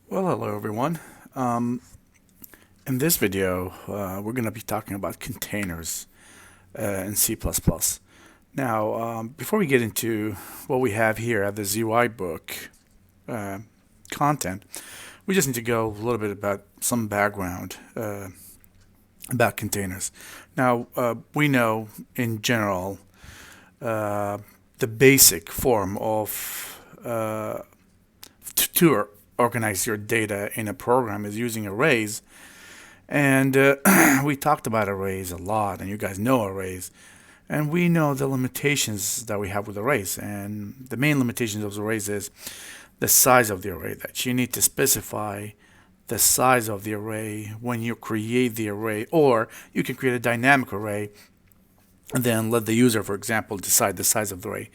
Well, hello everyone. Um, in this video, we're going to be talking about containers in C++. Now, before we get into what we have here at the ZY book uh, content, we just need to go a little bit about some background about containers. Now, we know in general uh, the basic form of to organize your data in a program is using arrays. And we talked about arrays a lot, and you guys know arrays. And we know the limitations that we have with arrays. And the main limitations of arrays is the size of the array, that you need to specify the size of the array when you create the array, or you can create a dynamic array and then let the user, for example, decide the size of the array.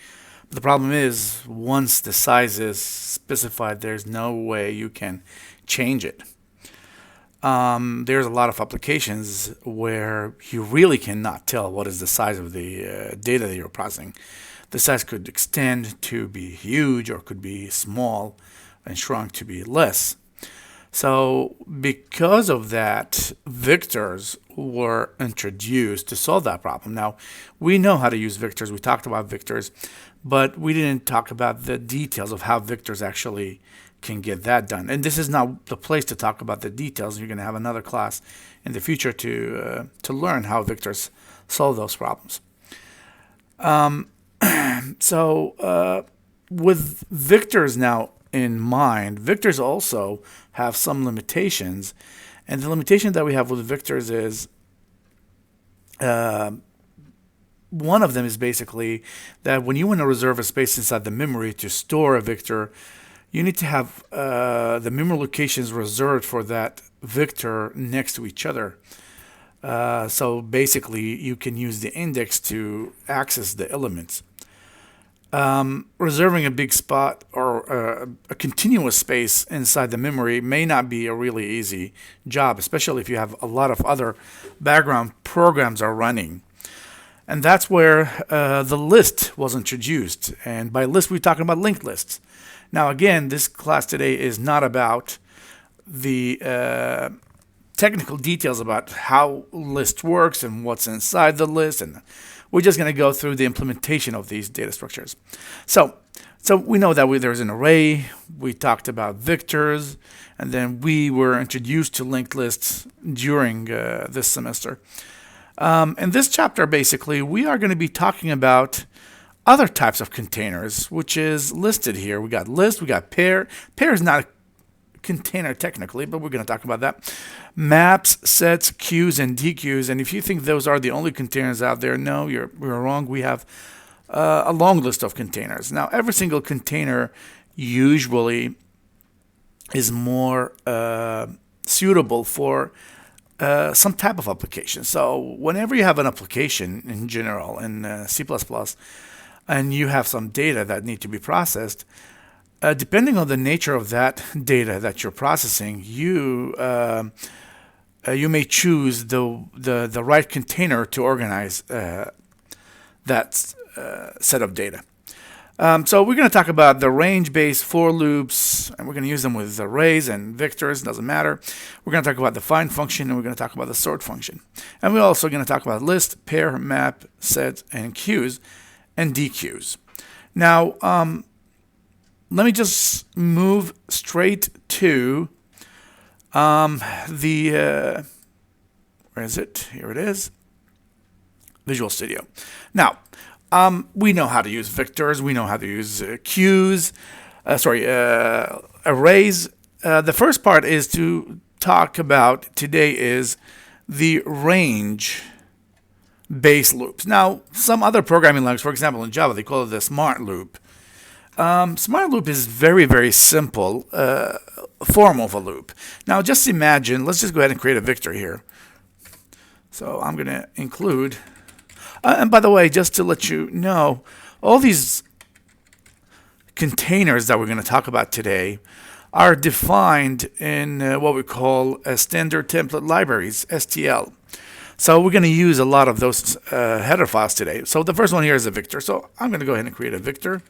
But the problem is, once the size is specified, there's no way you can change it. There's a lot of applications where you really cannot tell what is the size of the data that you're processing. The size could extend to be huge or could be small and shrunk to be less. So because of that, vectors were introduced to solve that problem. Now, we know how to use vectors. We talked about vectors, but we didn't talk about the details of how vectors actually can get that done. And this is not the place to talk about the details. You're going to have another class in the future to learn how vectors solve those problems. So with vectors now in mind, vectors also have some limitations. And the limitation that we have with vectors is one of them is basically that when you want to reserve a space inside the memory to store a vector, you need to have the memory locations reserved for that vector next to each other. So basically, you can use the index to access the elements. Reserving a big spot or a continuous space inside the memory may not be a really easy job, especially if you have a lot of other background programs are running. And that's where the list was introduced. And by list, we're talking about linked lists. Now, again, this class today is not about the technical details about how list works and what's inside the list, and we're just going to go through the implementation of these data structures. So we know that there's an array. We talked about vectors, and then we were introduced to linked lists during this semester. In this chapter, basically, we are going to be talking about other types of containers, which is listed here. We got list, we got pair. Pair is not a container technically, but we're going to talk about that. Maps, sets, queues, and dequeues. And if you think those are the only containers out there, no, you're wrong. We have a long list of containers. Now, every single container usually is more suitable for some type of application. So whenever you have an application in general in C++, and you have some data that need to be processed, depending on the nature of that data that you're processing, you may choose the right container to organize that set of data. So we're going to talk about the range-based for loops, and we're going to use them with arrays and vectors, doesn't matter. We're going to talk about the find function, and we're going to talk about the sort function. And we're also going to talk about list, pair, map, set, and queues, and dequeues. Now, let me just move straight to where is it? Here it is, Visual Studio. Now, we know how to use vectors. We know how to use queues, arrays. The first part is to talk about today is the range base loops. Now, some other programming languages, for example, in Java, they call it the smart loop. Smart loop is very, very simple form of a loop. Now, just imagine, let's just go ahead and create a vector here. So I'm going to include, and by the way, just to let you know, all these containers that we're going to talk about today are defined in what we call standard template libraries, STL. So we're going to use a lot of those header files today. So the first one here is a vector. So I'm going to go ahead and create a vector.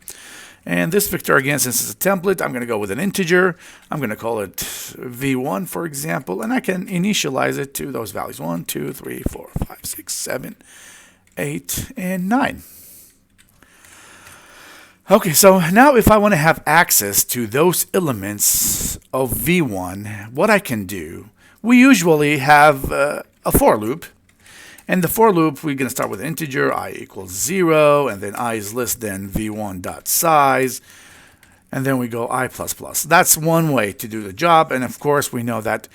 And this vector, again, since it's a template, I'm going to go with an integer. I'm going to call it v1, for example, and I can initialize it to those values: 1, 2, 3, 4, 5, 6, 7, 8, and 9. Okay, so now if I want to have access to those elements of v1, what I can do, we usually have a for loop. And the for loop, we're going to start with an integer, I equals 0, and then I is less than v1 dot size, and then we go I plus plus. That's one way to do the job, and of course we know that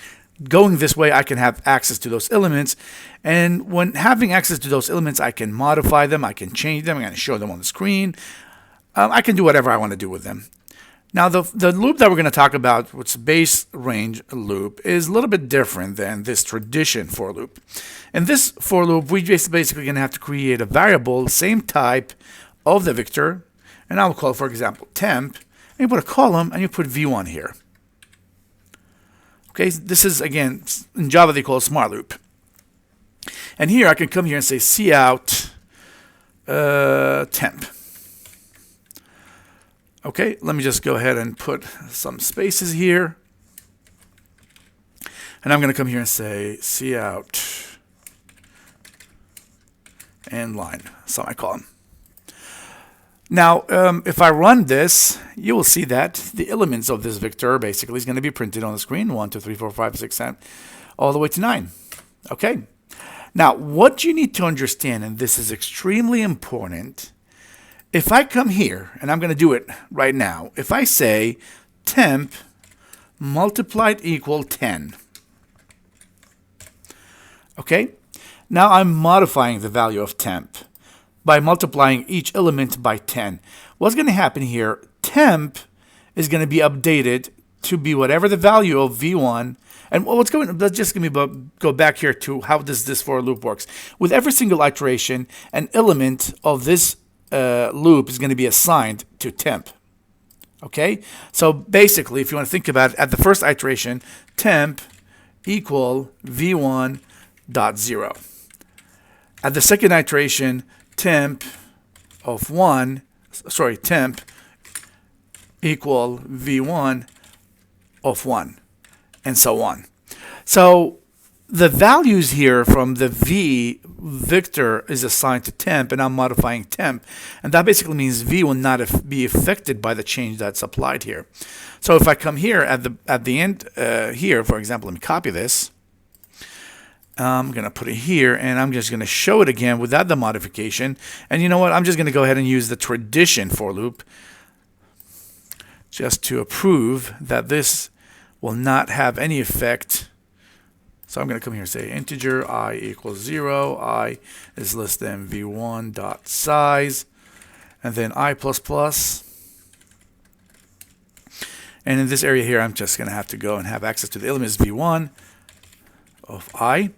going this way I can have access to those elements, and when having access to those elements I can modify them, I can change them, I'm going to show them on the screen. I can do whatever I want to do with them. Now the loop that we're going to talk about, which is base range loop, is a little bit different than this tradition for loop. In this for loop, we basically going to have to create a variable, same type of the vector, and I will call, for example, temp, and you put a column, and you put v1 here. Okay, this is, again, in Java they call it smart loop. And here I can come here and say cout temp. Okay, let me just go ahead and put some spaces here. And I'm going to come here and say cout and line, semicolon. Now, if I run this, you will see that the elements of this vector basically is going to be printed on the screen: 1, 2, 3, 4, 5, 6, 7, all the way to 9. Okay. Now, what you need to understand, and this is extremely important, if I come here, and I'm going to do it right now, if I say temp multiplied equal 10, okay, now I'm modifying the value of temp by multiplying each element by 10. What's going to happen here, temp is going to be updated to be whatever the value of v1, and let's just go back here to how does this for loop works. With every single iteration, an element of this loop is going to be assigned to temp. Okay, so basically, if you want to think about it, at the first iteration, temp equal v1 dot 0. At the second iteration, temp equal v1 of 1, and so on. So the values here from the v vector is assigned to temp, and I'm modifying temp, and that basically means v will not be affected by the change that's applied here. So if I come here at the end here, for example, let me copy this. I'm going to put it here, and I'm just going to show it again without the modification. And you know what? I'm just going to go ahead and use the tradition for loop just to prove that this will not have any effect. So I'm going to come here and say integer I equals 0, I is less than v1 dot size, and then I plus plus. And in this area here, I'm just going to have to go and have access to the elements v1 of I.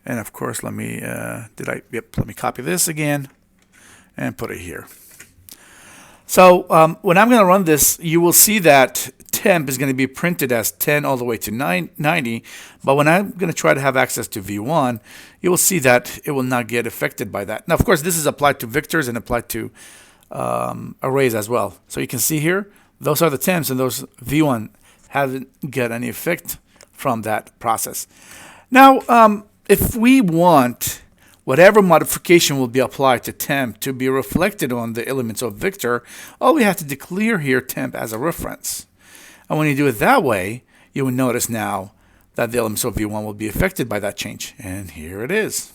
And of course, let me copy this again and put it here. So when I'm going to run this, you will see that temp is going to be printed as 10 all the way to 90. But when I'm going to try to have access to v1, you will see that it will not get affected by that. Now, of course, this is applied to vectors and applied to arrays as well. So you can see here, those are the temps, and those v1 haven't got any effect from that process. Now, if we want whatever modification will be applied to temp to be reflected on the elements of vector, all we have to declare here temp as a reference. And when you do it that way, you will notice now that the elements of v1 will be affected by that change. And here it is.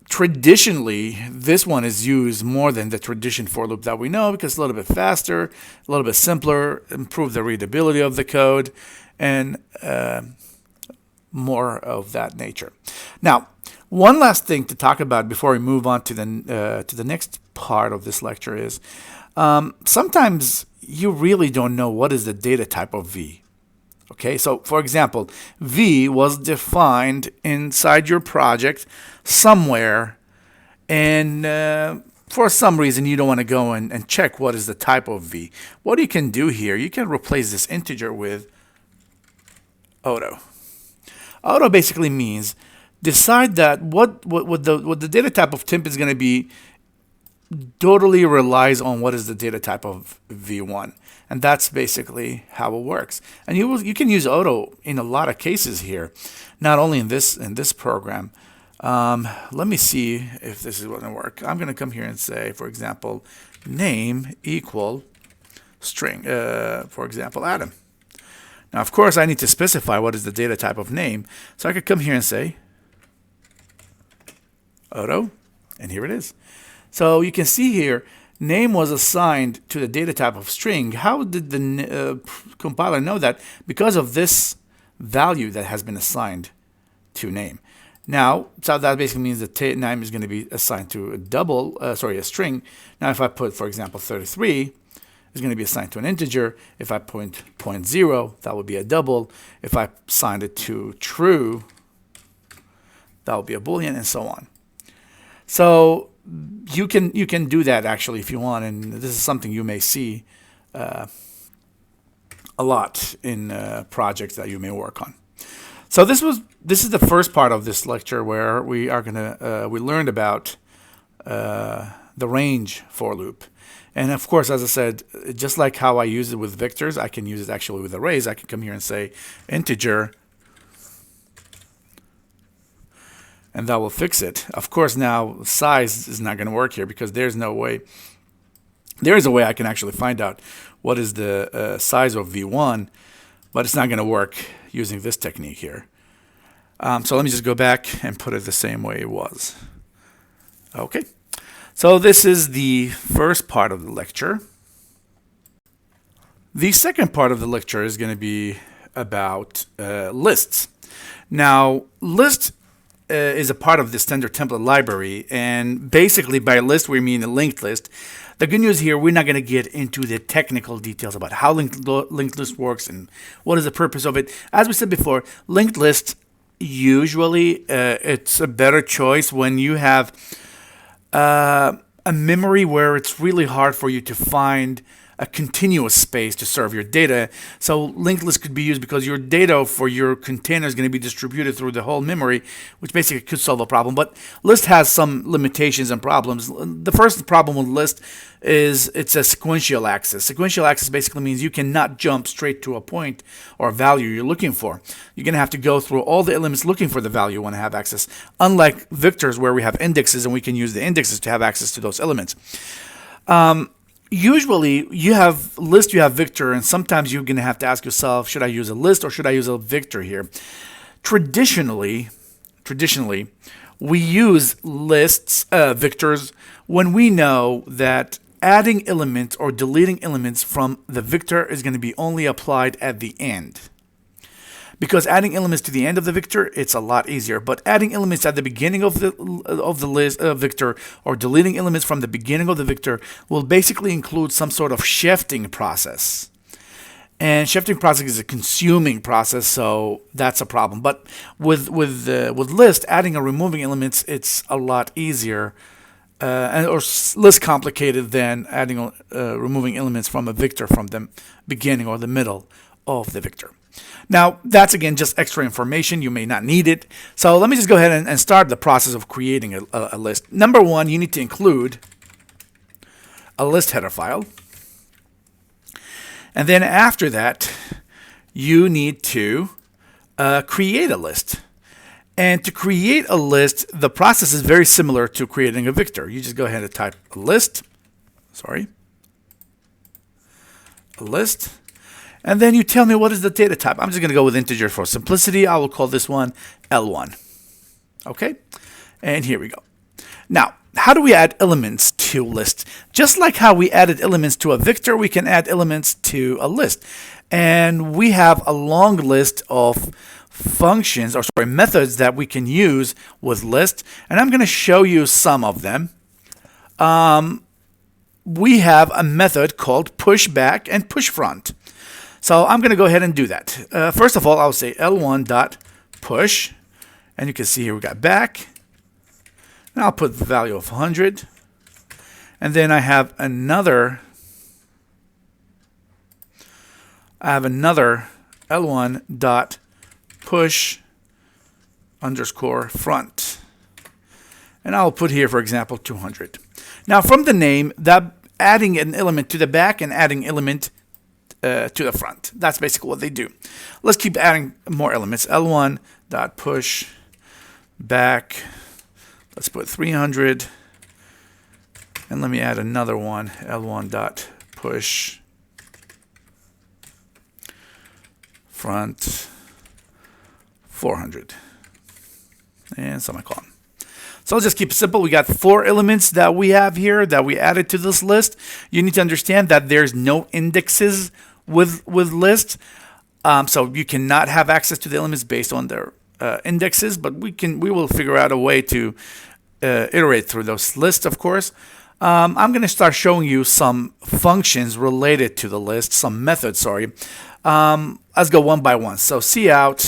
Traditionally, this one is used more than the tradition for loop that we know, because it's a little bit faster, a little bit simpler, improve the readability of the code, and more of that nature. Now, one last thing to talk about before we move on to the next part of this lecture is sometimes you really don't know what is the data type of V. Okay, so for example, V was defined inside your project somewhere, and for some reason you don't want to go and check what is the type of V. What you can do here, you can replace this integer with auto. Auto basically means decide that what the data type of temp is going to be totally relies on what is the data type of v1, and that's basically how it works. And you can use auto in a lot of cases here, not only in this program. Let me see if this is going to work. I'm going to come here and say, for example, name equal string, for example, Adam. Now, of course, I need to specify what is the data type of name, so I could come here and say auto, and here it is. So you can see here, name was assigned to the data type of string. How did the compiler know that? Because of this value that has been assigned to name. Now, so that basically means that name is going to be assigned to a string. Now, if I put, for example, 33, it's going to be assigned to an integer. If I point 0, that would be a double. If I assigned it to true, that would be a boolean, and so on. So you can do that actually if you want, and this is something you may see a lot in projects that you may work on. So this is the first part of this lecture where we learned about the range for loop. And of course, as I said, just like how I use it with vectors, I can use it actually with arrays. I can come here and say integer, and that will fix it. Of course, now size is not going to work here because there's no way. There is a way I can actually find out what is the size of v1, but it's not going to work using this technique here. So let me just go back and put it the same way it was. Okay. So this is the first part of the lecture. The second part of the lecture is going to be about lists. Now, list is a part of the standard template library, and basically by list we mean a linked list. The good news here, we're not going to get into the technical details about how linked list works and what is the purpose of it. As we said before, linked list usually it's a better choice when you have a memory where it's really hard for you to find a continuous space to serve your data. So linked list could be used because your data for your container is going to be distributed through the whole memory, which basically could solve a problem. But list has some limitations and problems. The first problem with list is it's a sequential access. Sequential access basically means you cannot jump straight to a point or value you're looking for. You're going to have to go through all the elements looking for the value you want to have access. Unlike vectors where we have indexes and we can use the indexes to have access to those elements. Usually you have list, you have vector, and sometimes you're going to have to ask yourself, should I use a list or should I use a vector here? Traditionally, we use lists, vectors, when we know that adding elements or deleting elements from the vector is going to be only applied at the end. Because adding elements to the end of the vector, it's a lot easier. But adding elements at the beginning of the list vector or deleting elements from the beginning of the vector will basically include some sort of shifting process. And shifting process is a consuming process, so that's a problem. But with list, adding or removing elements, it's a lot easier or less complicated than adding or removing elements from a vector from the beginning or the middle of the vector. Now, that's again just extra information. You may not need it. So let me just go ahead and start the process of creating a list. Number one, you need to include a list header file. And then after that, you need to create a list. And to create a list, the process is very similar to creating a vector. You just go ahead and type a list. And then you tell me what is the data type. I'm just going to go with integer for simplicity. I will call this one L1. Okay? And here we go. Now, how do we add elements to list? Just like how we added elements to a vector, we can add elements to a list. And we have a long list of methods that we can use with list. And I'm going to show you some of them. We have a method called push back and push front. So I'm going to go ahead and do that. First of all, I'll say L1.push, and you can see here we got back. And I'll put the value of 100. And then I have another L1.push _front. And I'll put here, for example, 200. Now from the name, that adding an element to the back and adding element to the front. That's basically what they do. Let's keep adding more elements. L1 dot push back. Let's put 300. And let me add another one. L1 dot push front 400. And semicolon. So I'll just keep it simple. We got 4 elements that we have here that we added to this list. You need to understand that there's no indexes with lists. So you cannot have access to the elements based on their indexes, but we will figure out a way to iterate through those lists, of course. I'm going to start showing you some functions related to the list, some methods, sorry. Let's go one by one. So cout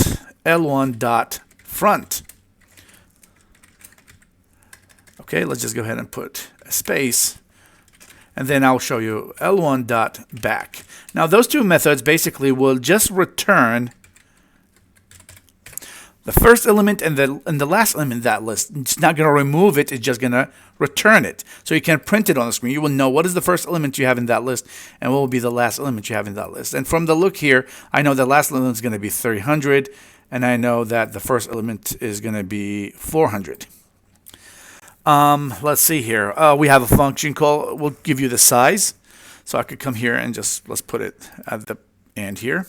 L1 dot front. Okay, let's just go ahead and put a space, and then I'll show you L1 dot back. Now those two methods basically will just return the first element and the last element in that list. It's not going to remove it, it's just going to return it. So you can print it on the screen. You will know what is the first element you have in that list and what will be the last element you have in that list. And from the look here, I know the last element is going to be 300, and I know that the first element is going to be 400. Let's see here. We have a function called, we'll give you the size. So I could come here and just, let's put it at the end here.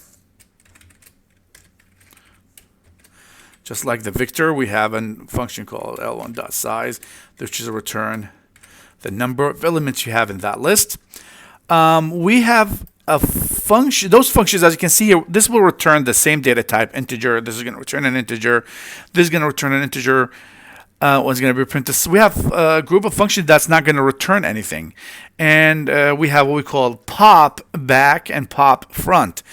Just like the Victor, we have a function called L1.size, which is a return the number of elements you have in that list. We have a function, those functions, as you can see here, this will return the same data type, integer. This is going to return an integer. This is going to return an integer. One's going to be printed. So we have a group of functions that's not going to return anything. And we have what we call pop back and pop front.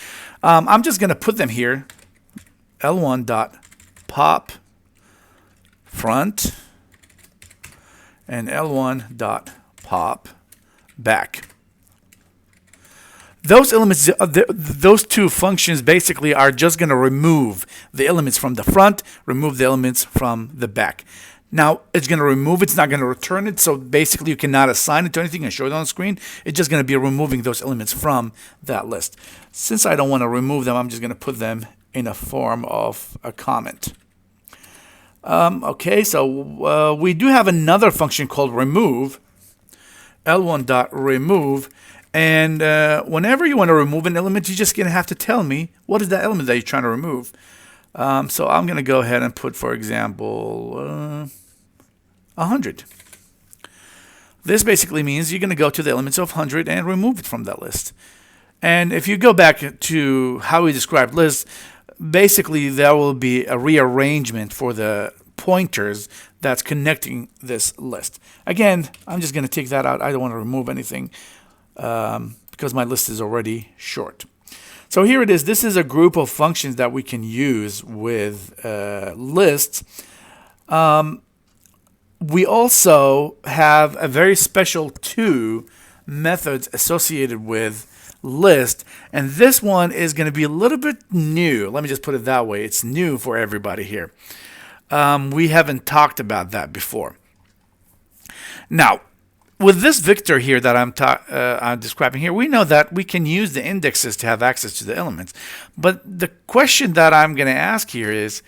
I'm just going to put them here. L1 dot pop front and L1 dot pop back. Those elements, those two functions basically are just going to remove the elements from the front, remove the elements from the back. Now, it's going to remove it, it's not going to return it, so basically you cannot assign it to anything and show it on the screen. It's just going to be removing those elements from that list. Since I don't want to remove them, I'm just going to put them in a form of a comment. Okay, so we do have another function called remove, L1.remove, and whenever you want to remove an element, you're just going to have to tell me what is that element that you're trying to remove. So I'm going to go ahead and put, for example, 100. This basically means you're going to go to the elements of 100 and remove it from that list. And if you go back to how we described lists, basically there will be a rearrangement for the pointers that's connecting this list. Again, I'm just going to take that out. I don't want to remove anything because my list is already short. So here it is. This is a group of functions that we can use with lists. We also have a very special 2 methods associated with list, and this one is going to be a little bit new. Let me just put it that way. It's new for everybody here. We haven't talked about that before. Now, with this Victor here that I'm describing here, we know that we can use the indexes to have access to the elements. But the question that I'm going to ask here is,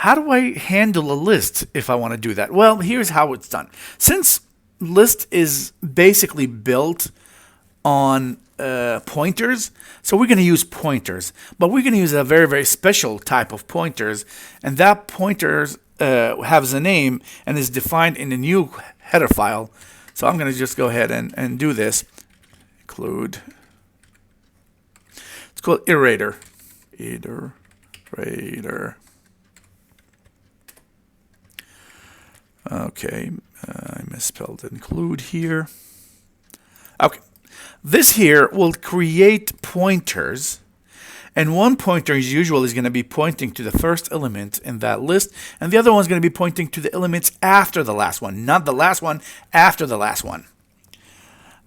how do I handle a list if I want to do that? Well, here's how it's done. Since list is basically built on pointers, so we're going to use pointers. But we're going to use a very, very special type of pointers, and that pointers has a name and is defined in a new header file. So I'm going to just go ahead and do this. Include. It's called iterator. Iterator. Okay, I misspelled include here. Okay, this here will create pointers, and one pointer is usually going to be pointing to the first element in that list, and the other one is going to be pointing to the elements after the last one, not the last one, after the last one.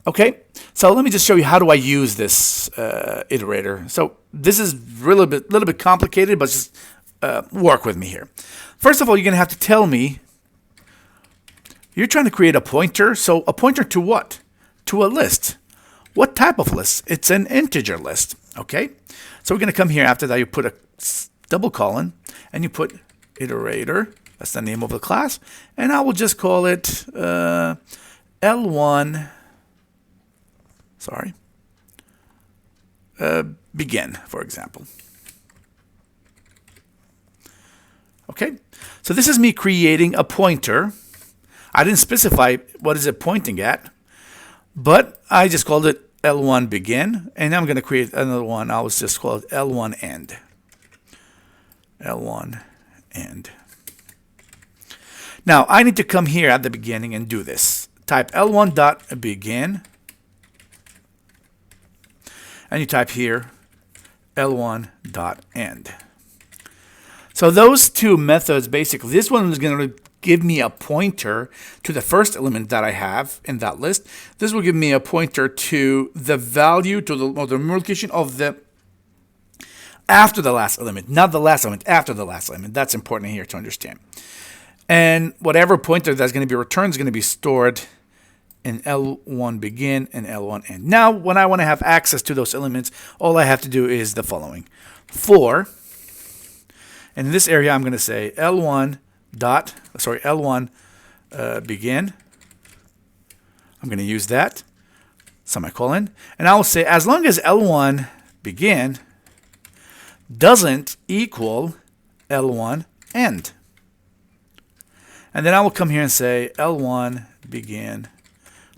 Okay, so let me just show you how do I use this iterator. So this is little bit complicated, but just work with me here. First of all, you're going to have to tell me You're trying to create a pointer. So a pointer to what? To a list. What type of list? It's an integer list. Okay. So we're going to come here after that. You put a double colon and you put iterator. That's the name of the class. And I will just call it L1. Sorry. Begin, for example. Okay. So this is me creating a pointer. I didn't specify what is it pointing at, but I just called it L1 begin, and I'm going to create another one. I'll just call it L1 end. L1 end. Now I need to come here at the beginning and do this. Type L1 dot begin, and you type here L1 dot end. So those two methods, basically, this one is going to give me a pointer to the first element that I have in that list. This will give me a pointer to the value, to the memory location of the after the last element, not the last element, after the last element. That's important here to understand. And whatever pointer that's going to be returned is going to be stored in L1 begin and L1 end. Now, when I want to have access to those elements, all I have to do is the following. For, and in this area, I'm going to say L1 begin. I'm going to use that semicolon, and I will say as long as L1 begin doesn't equal L1 end, and then I will come here and say L1 begin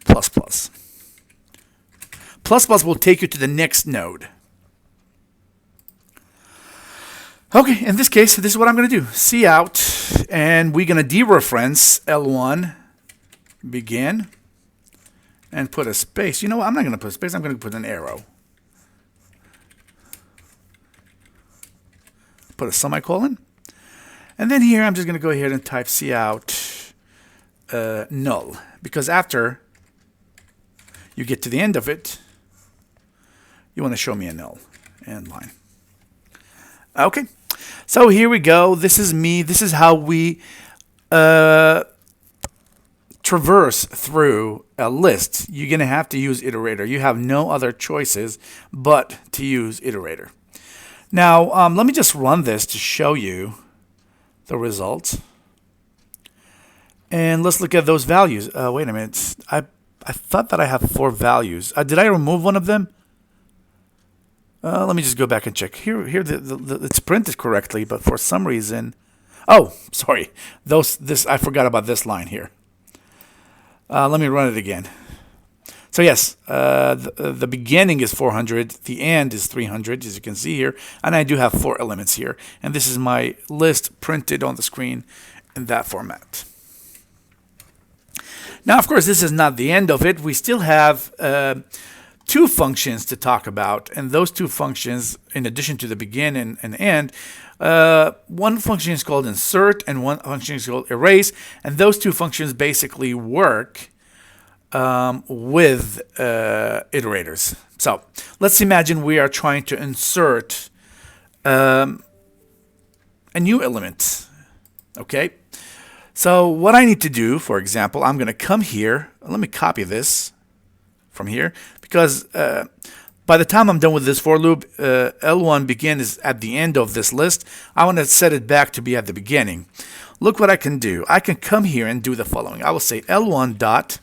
plus plus. Plus plus will take you to the next node. Okay, in this case, this is what I'm going to do. C out, and we're going to dereference L1 begin and put a space. You know what? I'm not going to put a space. I'm going to put an arrow. Put a semicolon. And then here, I'm just going to go ahead and type C out null. Because after you get to the end of it, you want to show me a null end line. Okay. So here we go. This is me. This is how we traverse through a list. You're going to have to use iterator. You have no other choices but to use iterator. Now, let me just run this to show you the results. And let's look at those values. Wait a minute. I thought that I have 4 values. Did I remove one of them? Let me just go back and check. Here, it's printed correctly, but for some reason, oh, sorry. I forgot about this line here. Let me run it again. So yes, the beginning is 400, the end is 300, as you can see here, and I do have 4 elements here, and this is my list printed on the screen in that format. Now, of course, this is not the end of it. We still have 2 functions to talk about, and those 2 functions, in addition to the begin and end, one function is called insert and one function is called erase, and those 2 functions basically work with iterators. So let's imagine we are trying to insert a new element. Okay, so what I need to do, for example, I'm going to come here. Let me copy this from here, because by the time I'm done with this for loop, L1 begin is at the end of this list. I want to set it back to be at the beginning. Look what I can do. I can come here and do the following. I will say L1 dot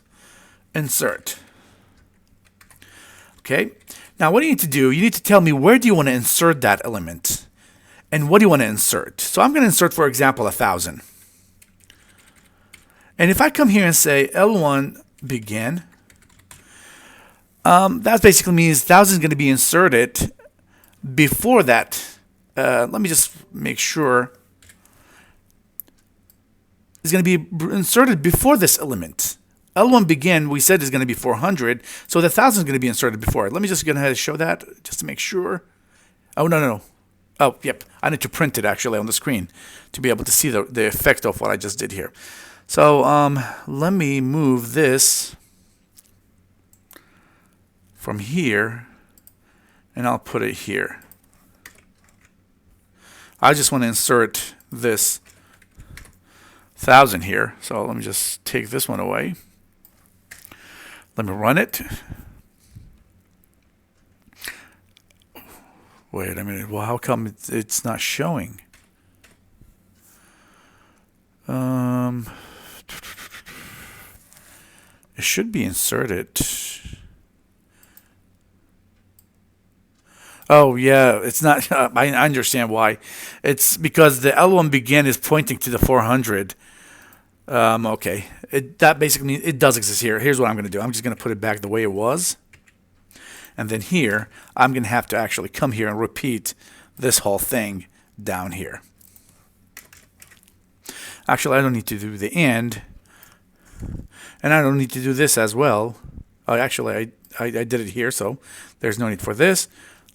insert. Okay. Now what do you need to do? You need to tell me where do you want to insert that element, and what do you want to insert. So I'm going to insert, for example, 1,000. And if I come here and say L1 begin, that basically means 1,000 is going to be inserted before that. Let me just make sure. It's going to be inserted before this element. L1 begin, we said, is going to be 400, so the 1,000 is going to be inserted before it. Let me just go ahead and show that just to make sure. Oh, no. Oh, yep. I need to print it actually on the screen to be able to see the effect of what I just did here. So let me move this from here, and I'll put it here. I just want to insert this 1,000 here. So let me just take this one away. Let me run it. Wait a minute. Well, how come it's not showing? It should be inserted. Oh yeah, it's not. I understand why. It's because the L1 begin is pointing to the 400. Okay, that basically means it does exist here. Here's what I'm going to do. I'm just going to put it back the way it was, and then here I'm going to have to actually come here and repeat this whole thing down here. Actually, I don't need to do the end, and I don't need to do this as well. Actually, I did it here, so there's no need for this.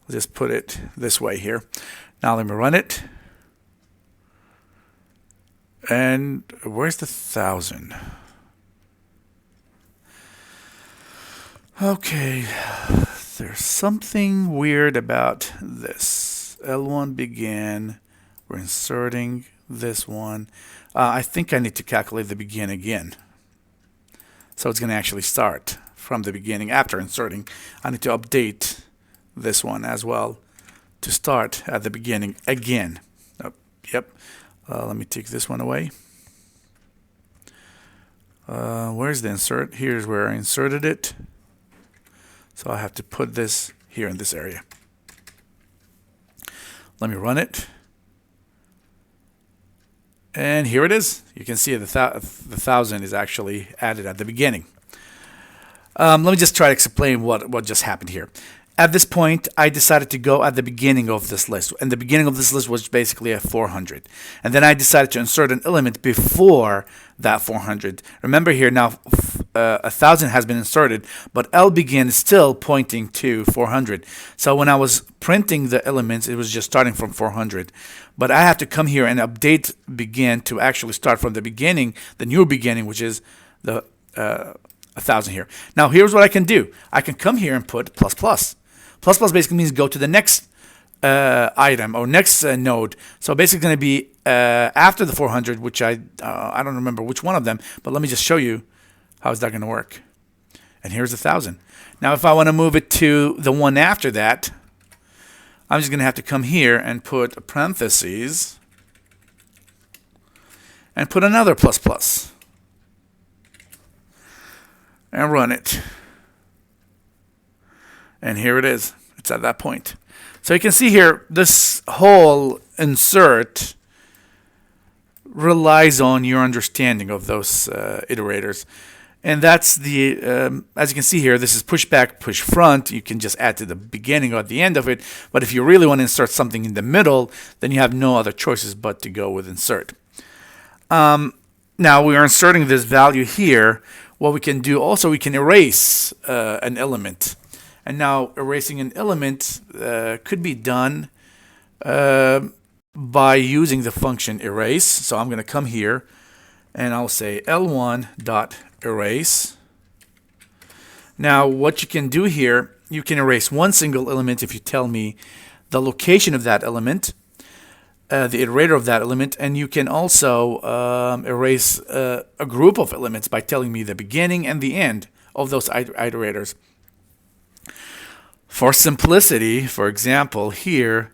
I'll just put it this way here. Now let me run it. And where's the 1,000? Okay, there's something weird about this. L1 begin. We're inserting this one. I think I need to calculate the begin again. So it's going to actually start from the beginning after inserting. I need to update this one as well to start at the beginning again. Yep. Let me take this one away. Where's the insert? Here's where I inserted it. So I have to put this here in this area. Let me run it. And here it is. You can see the 1,000 is actually added at the beginning. Let me just try to explain what just happened here. At this point, I decided to go at the beginning of this list. And the beginning of this list was basically a 400. And then I decided to insert an element before that 400. Remember here now, 1,000 has been inserted, but L begin is still pointing to 400. So when I was printing the elements, it was just starting from 400. But I have to come here and update begin to actually start from the beginning, the new beginning, which is the 1,000 here. Now here's what I can do. I can come here and put plus plus. Plus plus basically means go to the next item or next node. So basically going to be after the 400, which I don't remember which one of them, but let me just show you how is that going to work. And here's 1,000. Now if I want to move it to the one after that, I'm just going to have to come here and put parentheses and put another plus plus and run it. And here it is. It's at that point. So you can see here, this whole insert relies on your understanding of those iterators. And that's the, as you can see here, this is push back, push front. You can just add to the beginning or at the end of it. But if you really want to insert something in the middle, then you have no other choices but to go with insert. Now we are inserting this value here. What we can do also, we can erase an element. And now erasing an element could be done by using the function erase. So I'm going to come here and I'll say L1.erase. Now what you can do here, you can erase one single element if you tell me the location of that element, the iterator of that element, and you can also erase a group of elements by telling me the beginning and the end of those iterators. For simplicity, for example, here,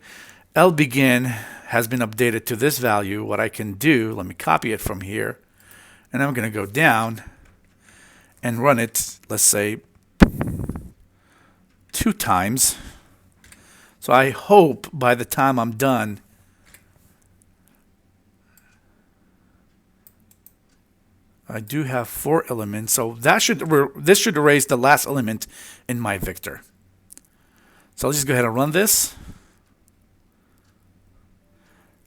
LBegin has been updated to this value. What I can do, let me copy it from here, and I'm going to go down and run it, let's say, 2 times. So I hope by the time I'm done, I do have 4 elements. So that this should erase the last element in my vector. So let's just go ahead and run this.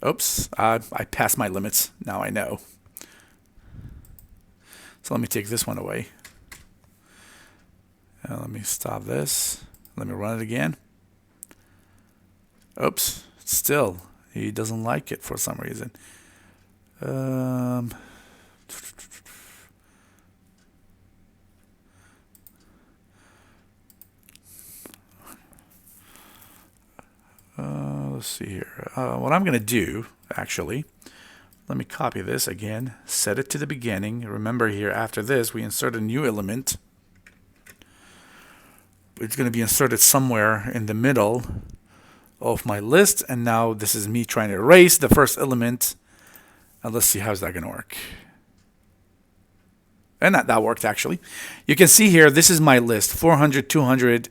Oops, I passed my limits. Now I know. So let me take this one away. Let me stop this. Let me run it again. Oops, still, he doesn't like it for some reason. Let's see here. What I'm going to do, actually, Let me copy this again, set it to the beginning. Remember here, after this, we insert a new element. It's going to be inserted somewhere in the middle of my list, and now this is me trying to erase the first element. And let's see how's that going to work. And that worked actually. You can see here, this is my list, 400, 200,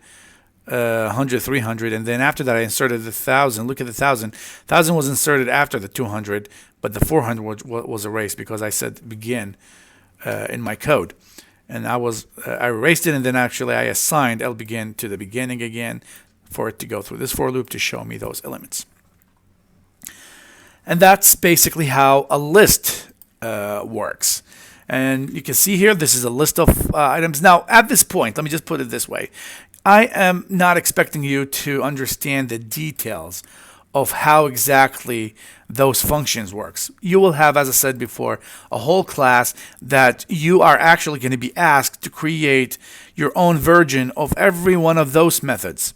100, 300, and then after that I inserted the 1000. Look at the 1000. 1000 was inserted after the 200, but the 400 was erased because I said begin in my code. And I erased it, and then actually I assigned begin to the beginning again for it to go through this for loop to show me those elements. And that's basically how a list works. And you can see here, this is a list of items. Now, at this point, let me just put it this way. I am not expecting you to understand the details of how exactly those functions works. You will have, as I said before, a whole class that you are actually going to be asked to create your own version of every one of those methods.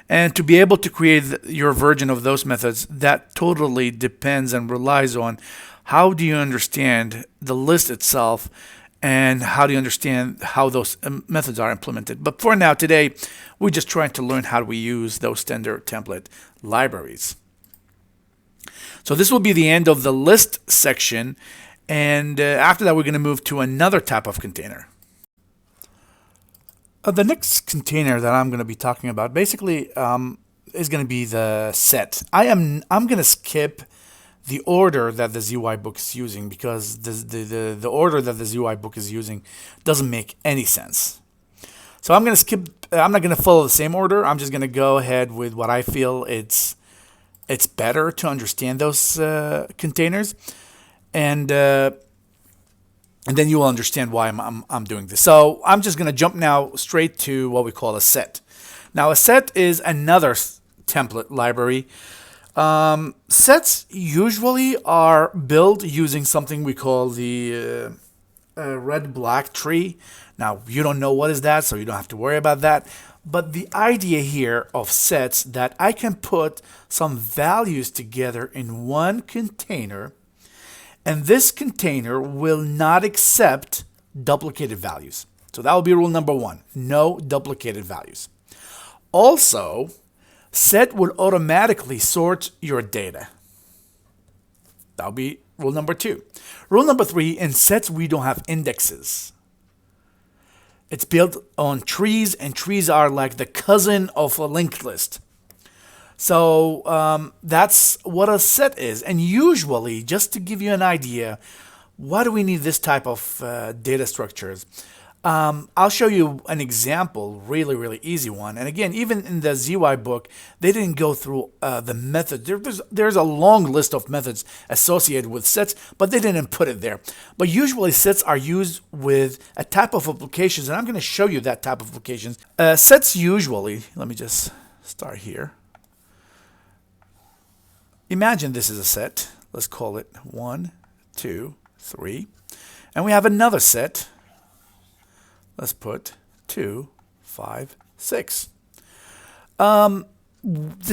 And to be able to create your version of those methods, that totally depends and relies on how do you understand the list itself and how do you understand how those methods are implemented. But for now, today, we're just trying to learn how we use those standard template libraries. So this will be the end of the list section. And after that, we're going to move to another type of container. The next container that I'm going to be talking about basically is going to be the set. I'm going to skip the order that the ZY book is using because the order that the ZY book is using doesn't make any sense. So I'm going to skip. I'm not going to follow the same order. I'm just going to go ahead with what I feel it's better to understand those containers, and then you will understand why I'm doing this. So I'm just going to jump now straight to what we call a set. Now a set is another template library. Sets usually are built using something we call the red-black tree. Now you don't know what is that, so you don't have to worry about that. But the idea here of sets that I can put some values together in one container, and this container will not accept duplicated values. So that will be rule number one, no duplicated values. Also, set would automatically sort your data. That will be rule number two. Rule number three, in sets we don't have indexes. It's built on trees, and trees are like the cousin of a linked list. So that's what a set is. And usually, just to give you an idea, why do we need this type of data structures? I'll show you an example, really easy one. And again, even in the ZY book, they didn't go through the method. There's a long list of methods associated with sets, but they didn't put it there. But usually sets are used with a type of applications, and I'm going to show you that type of applications. Sets usually, let me just start here. Imagine this is a set. Let's call it 1, 2, 3. And we have another set. Let's put 2, 5, 6. The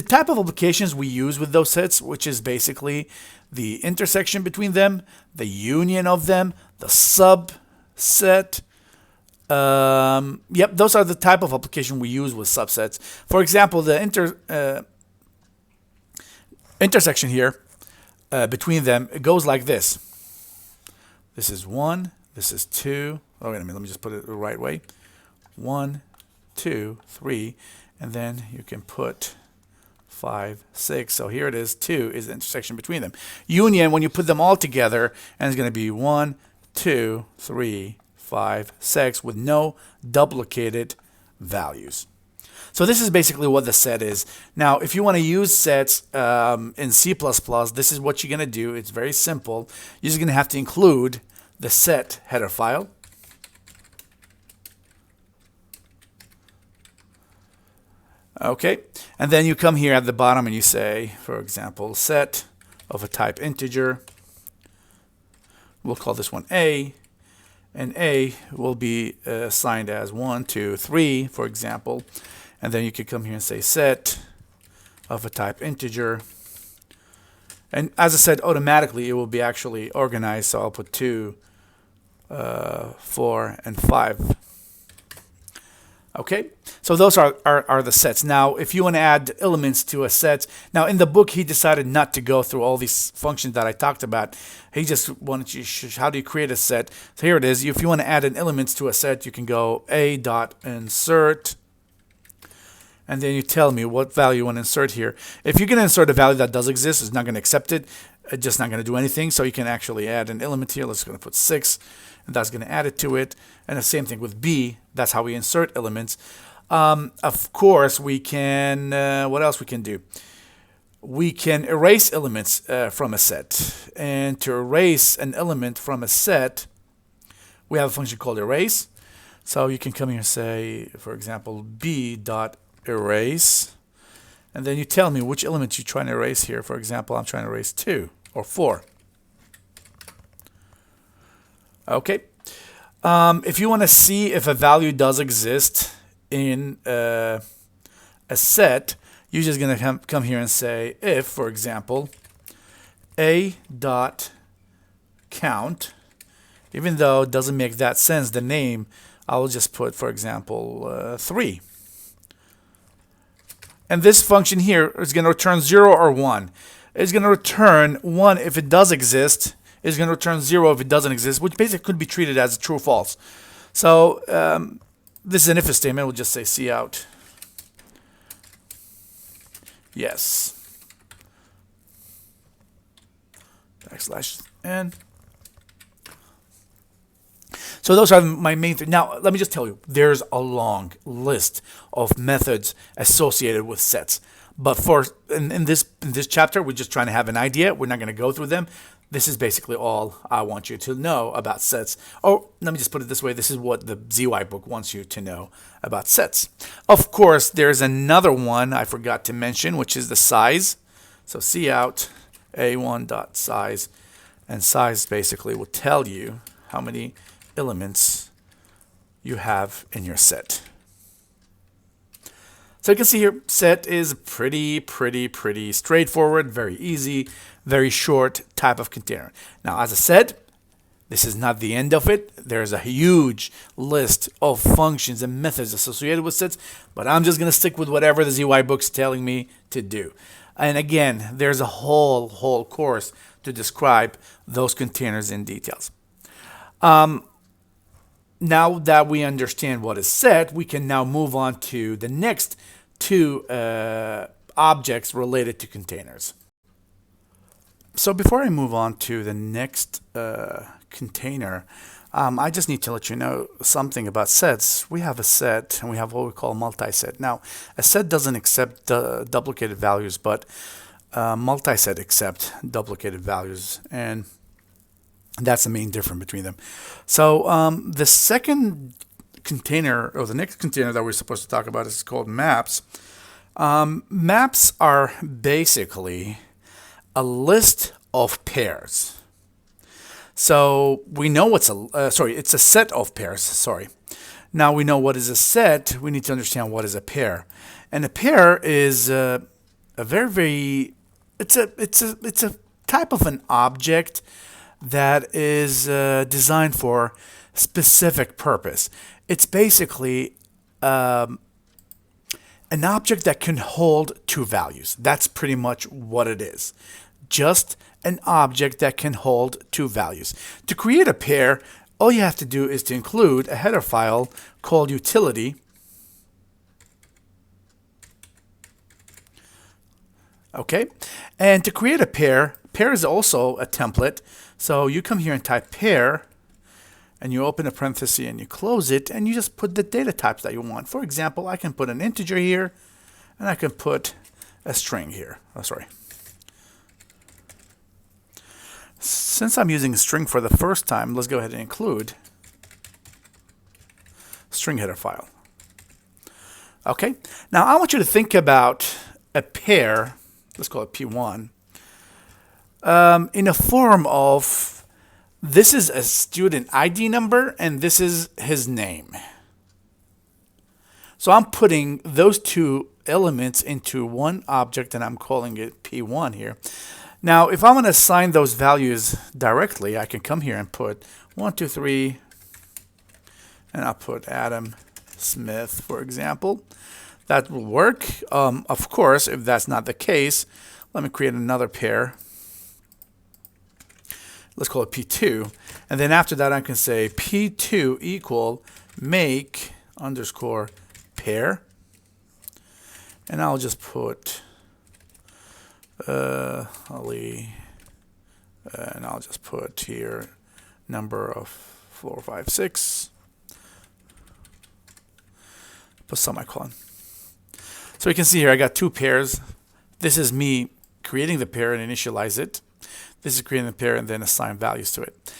type of applications we use with those sets, which is basically the intersection between them, the union of them, the subset. Yep, those are the type of application we use with subsets. For example, the intersection here between them, it goes like this. This is 1, this is 2. Oh, wait a minute, let me just put it the right way. 1, 2, 3, and then you can put 5, 6. So here it is, 2 is the intersection between them. Union, when you put them all together, and it's going to be 1, 2, 3, 5, 6 with no duplicated values. So this is basically what the set is. Now, if you want to use sets in C++, this is what you're going to do. It's very simple. You're just going to have to include the set header file. Okay, and then you come here at the bottom and you say, for example, set of a type integer. We'll call this one A, and A will be assigned as 1, 2, 3, for example. And then you could come here and say set of a type integer, And as I said, automatically it will be actually organized. So I'll put 2, 4, and 5. Okay, so those are the sets. Now, if you want to add elements to a set, now in the book he decided not to go through all these functions that I talked about. He just wanted you, how do you create a set? So here it is. If you want to add an elements to a set, you can go a.insert, and then you tell me what value you want to insert here. If you're going to insert a value that does exist, it's not going to accept it. It's just not going to do anything. So you can actually add an element here. Let's going to put 6, and that's going to add it to it. And the same thing with B. That's how we insert elements. Of course, we can, what else we can do? We can erase elements from a set. And to erase an element from a set, we have a function called erase. So you can come here and say, for example, b.erase. And then you tell me which element you're trying to erase here. For example, I'm trying to erase 2 or 4. Okay. If you want to see if a value does exist in a set, you're just going to come here and say if, for example, a.count, even though it doesn't make that sense, the name, I'll just put, for example, 3. And this function here is going to return 0 or 1. It's going to return 1 if it does exist. It's going to return 0 if it doesn't exist, which basically could be treated as true or false. So this is an if statement. We'll just say cout. Yes. \n. So those are my main things. Now, let me just tell you, there's a long list of methods associated with sets. But for in this chapter, we're just trying to have an idea. We're not going to go through them. This is basically all I want you to know about sets. Oh, let me just put it this way. This is what the ZY book wants you to know about sets. Of course, there's another one I forgot to mention, which is the size. So cout a1.size. And size basically will tell you how many elements you have in your set. So you can see here, set is pretty straightforward, very easy, very short type of container. Now, as I said, this is not the end of it. There's a huge list of functions and methods associated with sets, but I'm just going to stick with whatever the ZY book's telling me to do. And again, there's a whole course to describe those containers in details. Now that we understand what is set, we can now move on to the next 2 objects related to containers. So before I move on to the next container, I just need to let you know something about sets. We have a set and we have what we call a multi-set. Now, a set doesn't accept duplicated values, but multi-set accept duplicated values, and that's the main difference between them. So the second container, or the next container that we're supposed to talk about, is called maps. Maps are basically a list of pairs. So we know what's it's a set of pairs. Sorry. Now we know what is a set. We need to understand what is a pair. And a pair is a it's a type of an object that is designed for specific purpose. It's basically an object that can hold 2 values. That's pretty much what it is. Just an object that can hold 2 values. To create a pair, all you have to do is to include a header file called utility. Okay, and to create a pair is also a template. So you come here and type pair, and you open a parenthesis and you close it, and you just put the data types that you want. For example, I can put an integer here, and I can put a string here. Oh, sorry. Since I'm using a string for the first time, let's go ahead and include string header file. Okay, now I want you to think about a pair, let's call it P1, in a form of, this is a student ID number and this is his name. So I'm putting those 2 elements into one object and I'm calling it P1 here. Now, if I want to assign those values directly, I can come here and put 1, 2, 3, and I'll put Adam Smith, for example. That will work. Of course, if that's not the case, let me create another pair. Let's call it P2. And then after that, I can say P2 equal make underscore pair. And I'll just put Ali, and I'll just put here number of 4, 5, 6. Put semicolon. So you can see here I got two pairs. This is me creating the pair and initialize it. This is creating the pair and then assign values to it.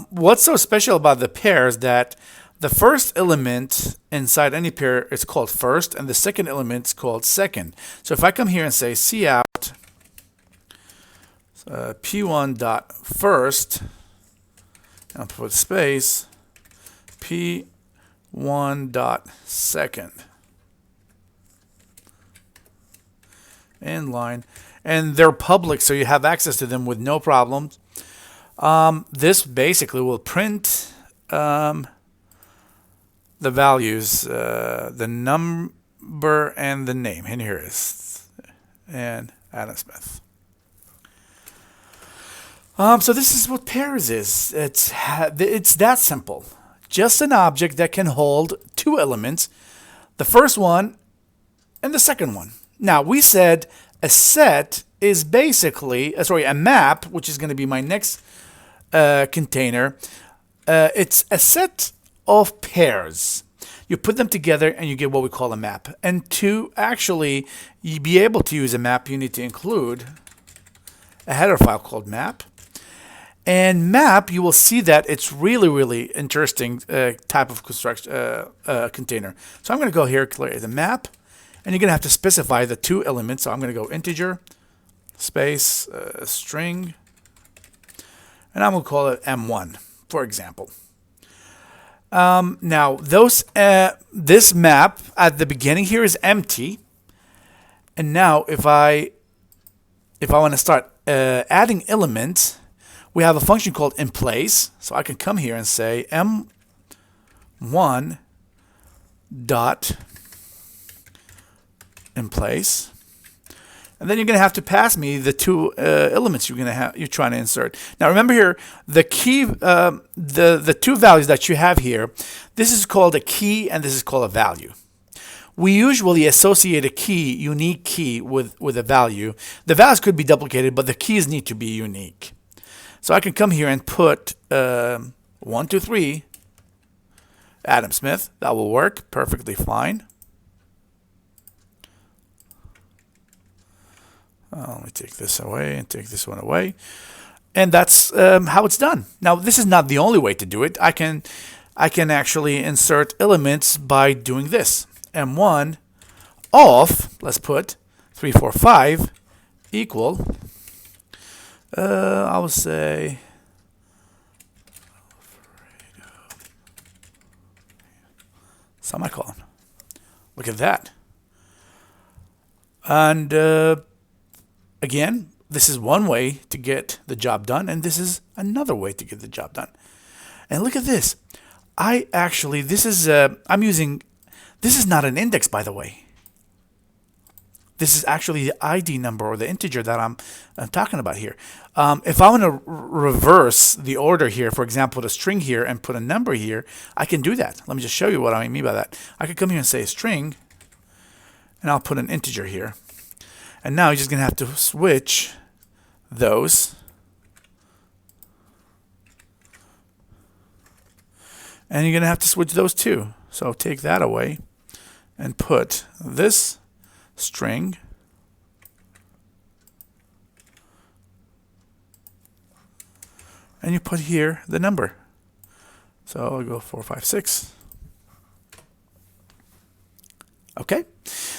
What's so special about the pair is that the first element inside any pair is called first, and the second element is called second. So if I come here and say cout p1 dot first, and I'll put space p1 dot second, inline, and they're public, so you have access to them with no problems. This basically will print the values, the number and the name, and here it is, and Adam Smith. So this is what pairs is. It's that simple. Just an object that can hold two elements, the first one and the second one. Now we said a set is basically, a map, which is going to be my next container. It's a set of pairs. You put them together and you get what we call a map. And to actually be able to use a map, you need to include a header file called map. And map, you will see that it's really, really interesting type of construction container. So I'm going to go here, clear the map, and you're going to have to specify the two elements. So I'm going to go integer, space, string, and I'm going to call it M1, for example. Now, this map at the beginning here is empty, and now if I want to start adding elements, we have a function called in place. So I can come here and say M1 dot in place, and then you're going to have to pass me the two elements you're trying to insert. Now remember here, the key, the two values that you have here, this is called a key and this is called a value. We usually associate a key, unique key, with a value. The values could be duplicated, but the keys need to be unique. So I can come here and put 1, 2, 3, Adam Smith. That will work perfectly fine. Let me take this away and take this one away. And that's how it's done. Now, this is not the only way to do it. I can actually insert elements by doing this. M1 of, let's put 3, 4, 5 equal, I will say, semicolon. Look at that. And again, this is one way to get the job done, and this is another way to get the job done. And look at this. This is not an index, by the way. This is actually the ID number or the integer that I'm talking about here. If I want to reverse the order here, for example, put a string here and put a number here, I can do that. Let me just show you what I mean by that. I could come here and say string, and I'll put an integer here. And now you're just going to have to switch those. And you're going to have to switch those too. So take that away and put this string and you put here the number. So I'll go 4, 5, 6. Okay.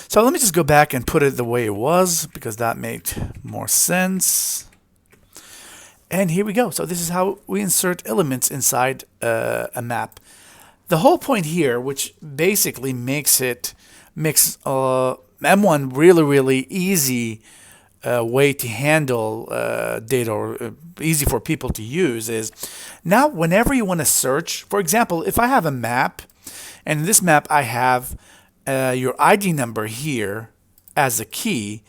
So let me just go back and put it the way it was because that made more sense. And here we go. So this is how we insert elements inside a map. The whole point here, which basically makes M1 really, really easy way to handle data, or easy for people to use, is now whenever you want to search, for example, if I have a map, and in this map I have your ID number here as a key,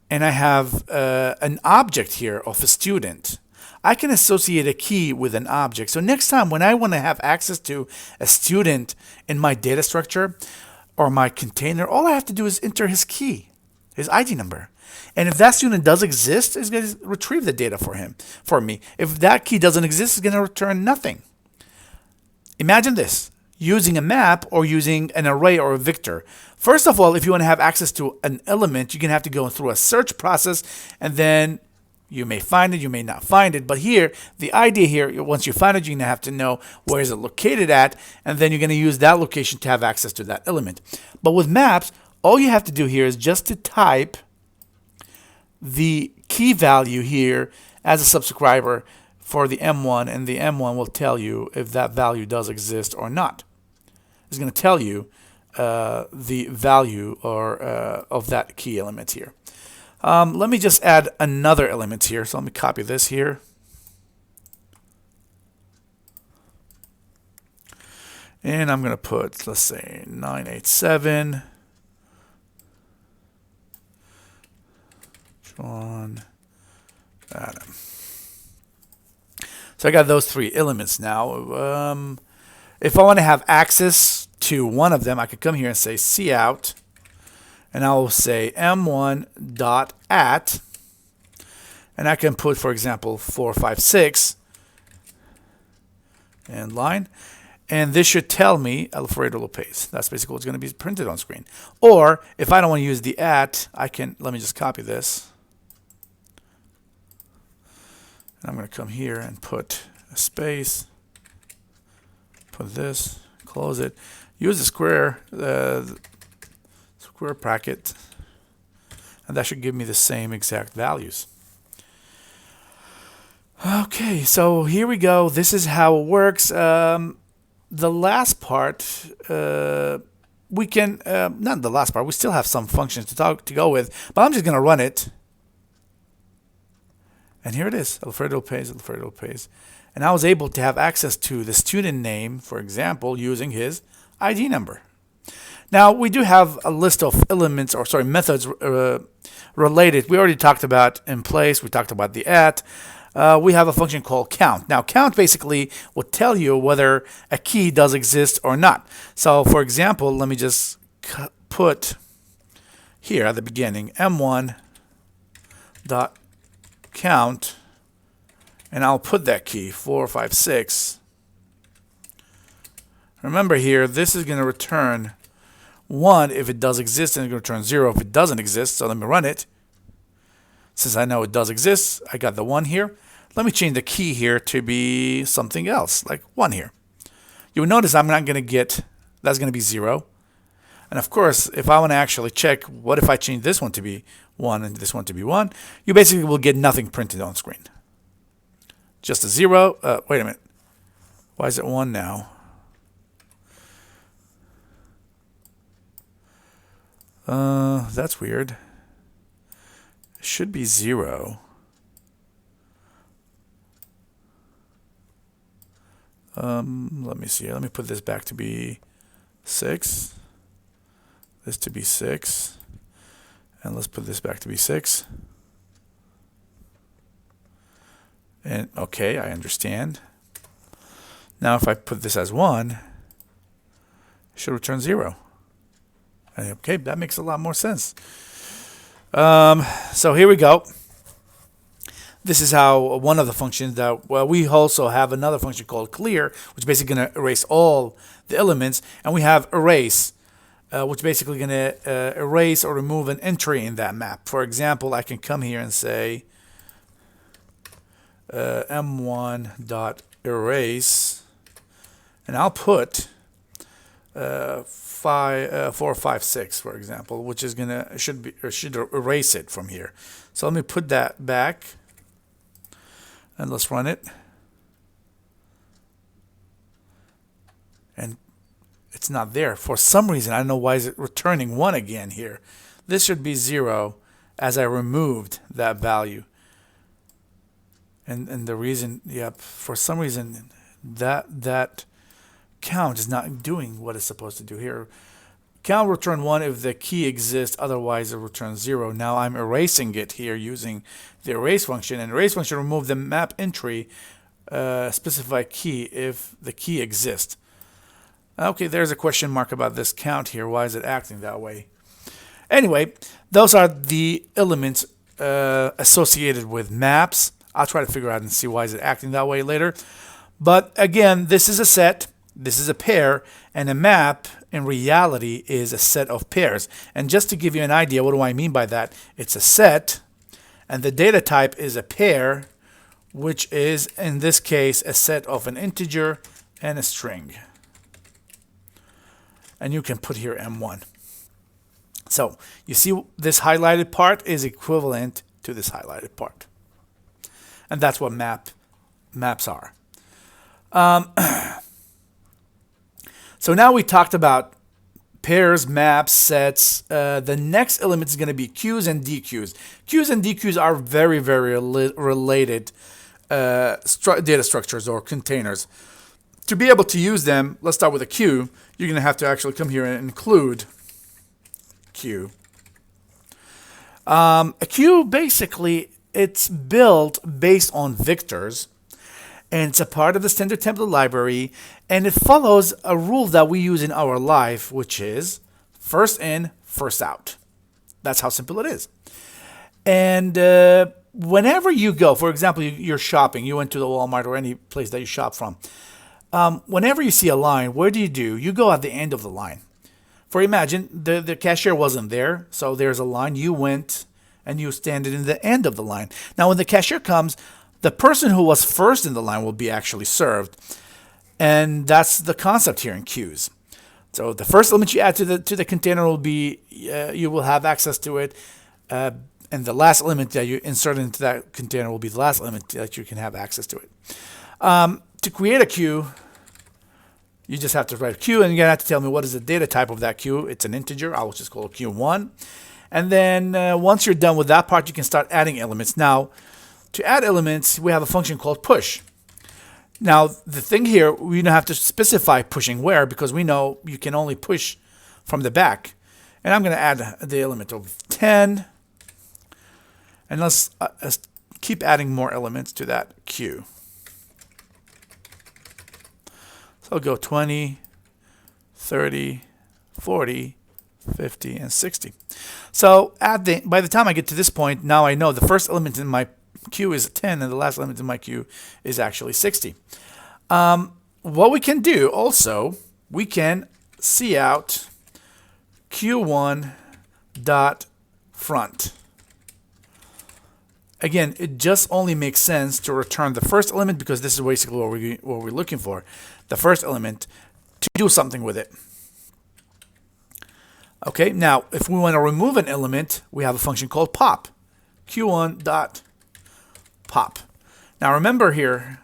and I have an object here of a student, I can associate a key with an object. So next time when I want to have access to a student in my data structure or my container, all I have to do is enter his key, his ID number. And if that student does exist, it's going to retrieve the data for me. If that key doesn't exist, it's going to return nothing. Imagine this, using a map or using an array or a vector. First of all, if you want to have access to an element, you're going to have to go through a search process, and then you may find it, you may not find it. But here, the idea here, once you find it, you're going to have to know where is it located at, and then you're going to use that location to have access to that element. But with maps, all you have to do here is just to type the key value here as a subscriber for the M1, and the M1 will tell you if that value does exist or not. It's going to tell you the value or of that key element here. Let me just add another element here. So let me copy this here. And I'm going to put, let's say, 987. John Adam. So I got those three elements now. If I want to have access to one of them, I could come here and say cout, and I will say m1.at, and I can put, for example, 456 and line, and this should tell me Alfredo Lopez. That's basically what's going to be printed on screen. Or if I don't want to use the at, I can, let me just copy this. And I'm going to come here and put a space, put this, close it, use the square bracket, and that should give me the same exact values. Okay, so here we go. This is how it works. The last part, we can, not the last part, we still have some functions to go with, but I'm just going to run it. And here it is, Alfredo Lopez. And I was able to have access to the student name, for example, using his ID number. Now, we do have a list of elements, or sorry, methods related. We already talked about in place. We talked about the at. We have a function called count. Now, count basically will tell you whether a key does exist or not. So, for example, let me just put here at the beginning, m1.count, and I'll put that key, 456. Remember here, this is going to return 1 if it does exist, and it's going to return 0 if it doesn't exist. So let me run it. Since I know it does exist, I got the 1 here. Let me change the key here to be something else, like 1 here. You will notice I'm not going to get, that's going to be 0. And of course, if I want to actually check, what if I change this one to be 1 and this one to be 1, you basically will get nothing printed on screen. Just a 0. Wait a minute. Why is it 1 now? That's weird. It should be 0. Let me see. Let me put this back to be 6. This to be 6. And let's put this back to be 6. And okay, I understand. Now if I put this as 1, it should return 0. Okay, that makes a lot more sense. So here we go. This is how one of the functions that, well, we also have another function called clear, which is basically going to erase all the elements. And we have erase, which is basically going to erase or remove an entry in that map. For example, I can come here and say m1.erase, and I'll put 456, for example, which is gonna should erase it from here. So let me put that back, and let's run it. And it's not there for some reason. I don't know why is it returning 1 again here. This should be 0, as I removed that value. And the reason, yep, for some reason that count is not doing what it's supposed to do here. Count return 1 if the key exists, otherwise it returns 0. Now I'm erasing it here using the erase function, and erase function remove the map entry specify key if the key exists. Okay, there's a question mark about this count here. Why is it acting that way? Anyway, those are the elements associated with maps. I'll try to figure out and see why is it acting that way later. But again, this is a set, this is a pair, and a map in reality is a set of pairs. And just to give you an idea, what do I mean by that? It's a set, and the data type is a pair, which is in this case a set of an integer and a string. And you can put here M1. So you see this highlighted part is equivalent to this highlighted part. And that's what maps are. So now we talked about pairs, maps, sets. The next element is going to be queues and dequeues. Queues and dequeues are very, very related data structures or containers. To be able to use them, let's start with a queue. You're going to have to actually come here and include queue. A queue, basically, it's built based on vectors, and it's a part of the standard template library, and it follows a rule that we use in our life, which is first in, first out. That's how simple it is. And whenever you go, for example, you're shopping, you went to the Walmart or any place that you shop from. Whenever you see a line, what do? You go at the end of the line. For imagine the cashier wasn't there, so there's a line, you went and you stand in the end of the line. Now when the cashier comes, the person who was first in the line will be actually served. And that's the concept here in queues. So the first element you add to the container will be, you will have access to it. And the last element that you insert into that container will be the last element that you can have access to it. To create a queue, you just have to write a queue, and you're going to have to tell me what is the data type of that queue. It's an integer. I will just call it Q1. And then once you're done with that part, you can start adding elements. Now, to add elements, we have a function called push. Now, the thing here, we don't have to specify pushing where, because we know you can only push from the back. And I'm going to add the element of 10. And let's keep adding more elements to that queue. So I'll go 20, 30, 40, 50, and 60. So by the time I get to this point, now I know the first element in my queue is 10 and the last element in my queue is actually 60. What we can do also, we can see out Q1 dot front. Again, it just only makes sense to return the first element because this is basically what we're looking for. The first element to do something with it. Okay, now if we want to remove an element, we have a function called pop. Q1 dot pop. Now remember here,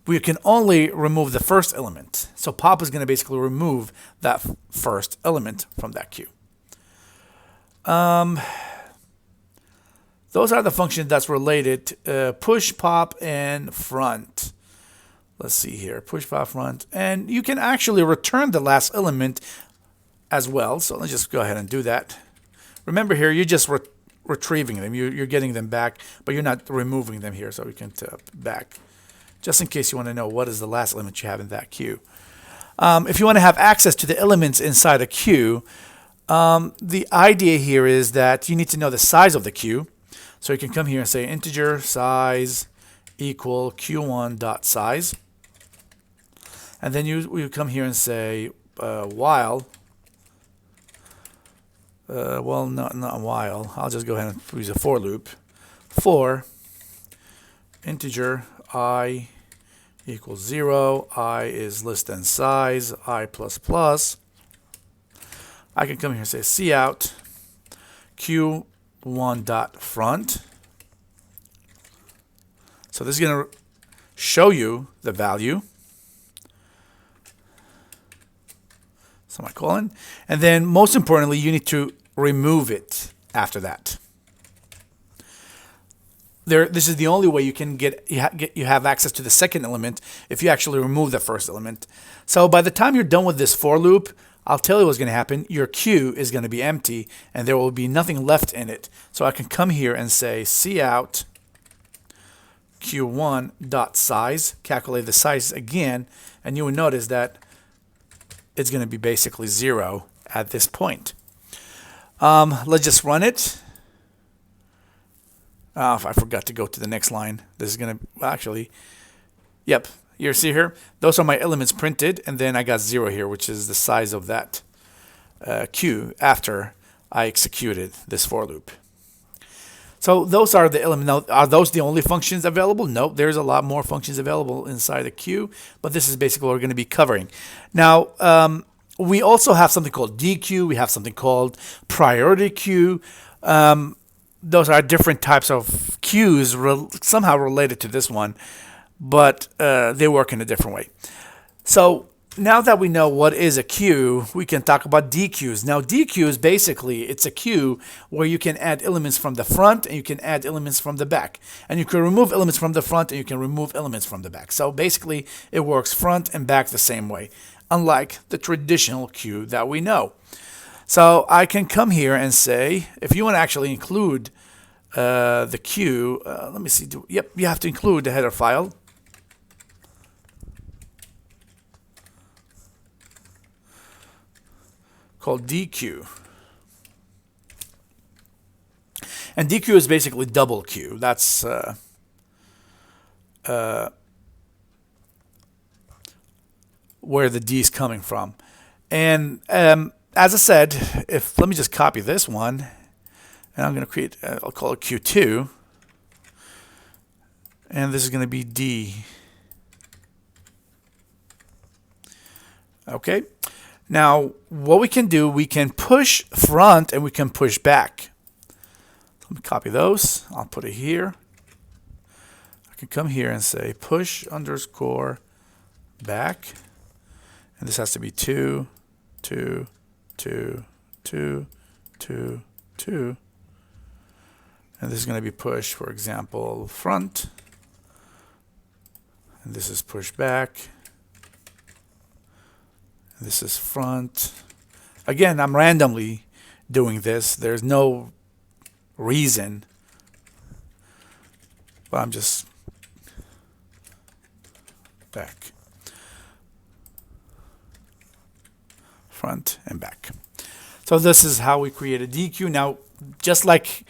we can only remove the first element. So pop is going to basically remove that first element from that queue. Those are the functions that's related. Push, pop, and front. Let's see here. Push, pop, front. And you can actually return the last element as well. So let's just go ahead and do that. Remember here, you're just retrieving them. You're getting them back, but you're not removing them here. So we can tap back. Just in case you want to know what is the last element you have in that queue. If you want to have access to the elements inside a queue, the idea here is that you need to know the size of the queue. So you can come here and say integer size equal q1 dot size. And then you come here and say while. Well, not while. I'll just go ahead and use a for loop. For integer I equals 0, I is less than size, I plus plus. I can come here and say cout q1 dot front. So this is going to show you the value. Semicolon. And then most importantly, you need to remove it after that. This is the only way you can you have access to the second element if you actually remove the first element. So by the time you're done with this for loop, I'll tell you what's going to happen. Your queue is going to be empty and there will be nothing left in it. So I can come here and say cout q1.size, calculate the size again, and you will notice that it's going to be basically 0 at this point. Let's just run it. I forgot to go to the next line. This is going to actually, yep, you see here, those are my elements printed, and then I got 0 here, which is the size of that queue after I executed this for loop. So those are the elements. Now, are those the only functions available? No, there's a lot more functions available inside the queue, but this is basically what we're going to be covering. Now, we also have something called DQ. We have something called priority queue. Those are different types of queues somehow related to this one, but they work in a different way. So now that we know what is a queue, we can talk about DQs. Now, DQs basically, it's a queue where you can add elements from the front and you can add elements from the back. And you can remove elements from the front and you can remove elements from the back. So basically, it works front and back the same way, unlike the traditional queue that we know. So I can come here and say, if you want to actually include the queue, let me see. Yep, you have to include the header file. Called DQ. And DQ is basically double queue. That's where the D is coming from. And as I said, let me just copy this one, and I'm going to create, I'll call it Q2, and this is going to be D. Okay. Now, what we can do, we can push front and we can push back. Let me copy those. I'll put it here. I can come here and say push underscore back. And this has to be 2, 2, 2, 2, 2, 2. And this is going to be push, for example, front. And this is push back. This is front. Again, I'm randomly doing this. There's no reason, but I'm just back, front, and back. So this is how we create a DQ. Now, just like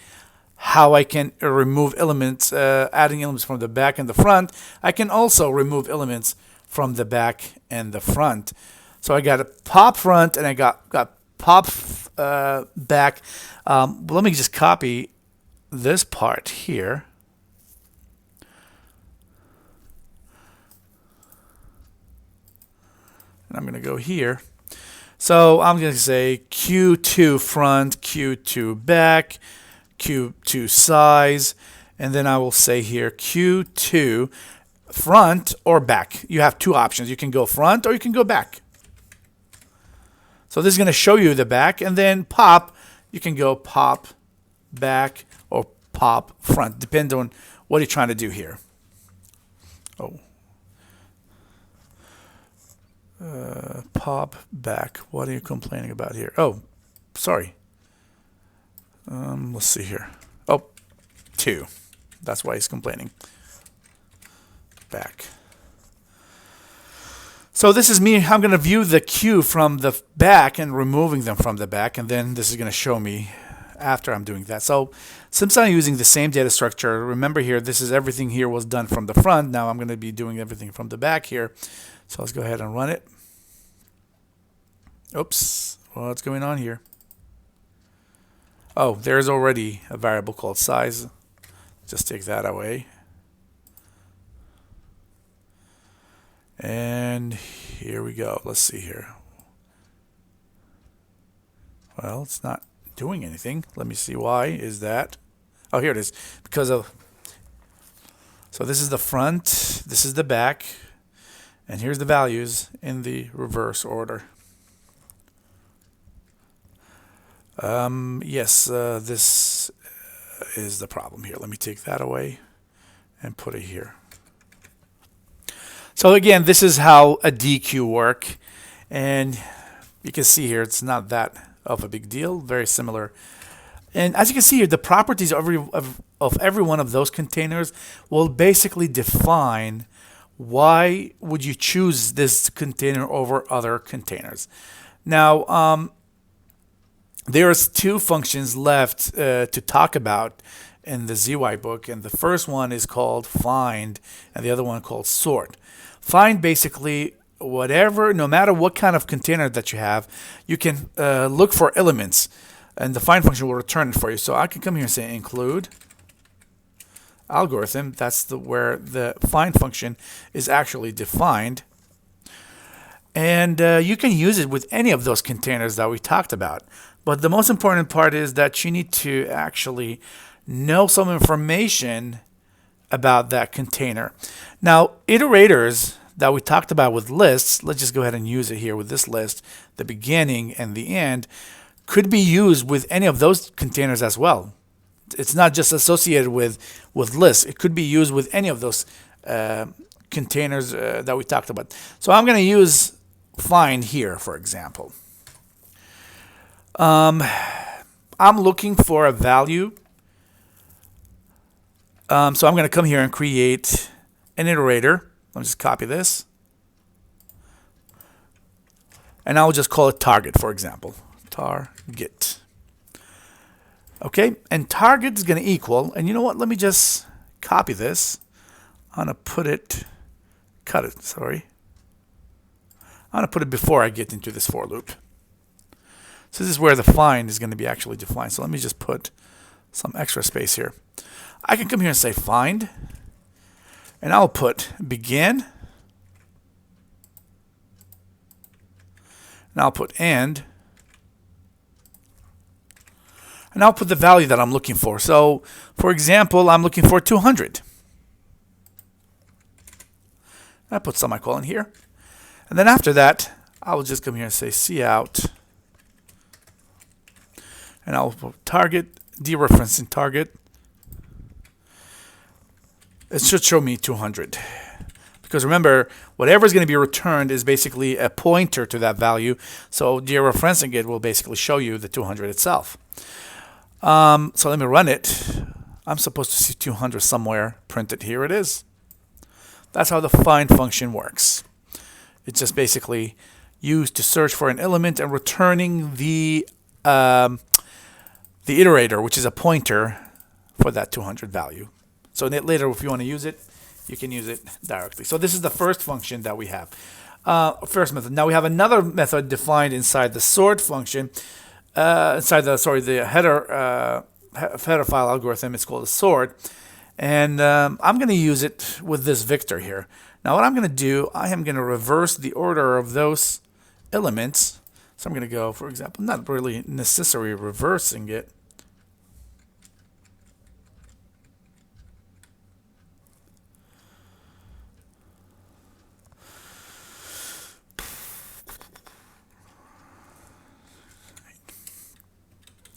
how I can remove elements, adding elements from the back and the front, I can also remove elements from the back and the front. So I got a pop front and I got pop back. Let me just copy this part here. And I'm going to go here. So I'm going to say Q2 front, Q2 back, Q2 size, and then I will say here Q2 front or back. You have two options. You can go front or you can go back. So this is going to show you the back, and then pop, you can go pop back or pop front, depending on what you're trying to do here. Oh. Pop back. What are you complaining about here? Oh, sorry. Let's see here. Oh, 2. That's why he's complaining. Back. So this is me. I'm going to view the queue from the back and removing them from the back, and then this is going to show me after I'm doing that. So since I'm using the same data structure, remember here, this is everything here was done from the front. Now I'm going to be doing everything from the back here. So let's go ahead and run it. Oops, what's going on here? Oh, there's already a variable called size. Just take that away. And here we go. Let's see here. Well, it's not doing anything. Let me see why is that. Oh, here it is. Because of, so this is the front, this is the back, and here's the values in the reverse order. Yes, this is the problem here. Let me take that away. and put it here. So again, this is how a DQ work, and you can see here it's not that of a big deal, very similar. And as you can see here, the properties of every one of those containers will basically define why would you choose this container over other containers. Now, there's two functions left to talk about in the ZY book, and the first one is called find, and the other one called sort. Find basically whatever, no matter what kind of container that you have, you can look for elements, and the find function will return it for you. So I can come here and say include algorithm. That's where the find function is actually defined, and you can use it with any of those containers that we talked about. But the most important part is that you need to actually know some information about that container. Now, iterators that we talked about with lists, let's just go ahead and use it here with this list, the beginning and the end, could be used with any of those containers as well. It's not just associated with lists. It could be used with any of those containers that we talked about. So I'm going to use find here, for example. I'm looking for a value. So I'm going to come here and create an iterator. Let me just copy this. And I'll just call it target, for example. Target. Okay, and target is going to equal, and you know what? Let me just copy this. I'm going to cut it, sorry. I'm going to put it before I get into this for loop. So this is where the find is going to be actually defined. So let me just put some extra space here. I can come here and say find, and I'll put begin, and I'll put end, and I'll put the value that I'm looking for. So, for example, I'm looking for 200. I put semicolon here, and then after that, I'll just come here and say cout, and I'll put target, dereferencing target. It should show me 200. Because remember, whatever is going to be returned is basically a pointer to that value. So dereferencing it will basically show you the 200 itself. So let me run it. I'm supposed to see 200 somewhere printed. Here it is. That's how the find function works. It's just basically used to search for an element and returning the iterator, which is a pointer for that 200 value. So later, if you want to use it, you can use it directly. So this is the first function that we have. First method. Now we have another method defined inside the sort function, the header file algorithm. It's called a sort, and I'm going to use it with this vector here. Now what I'm going to do, I am going to reverse the order of those elements. So I'm going to go, for example, not really necessary reversing it.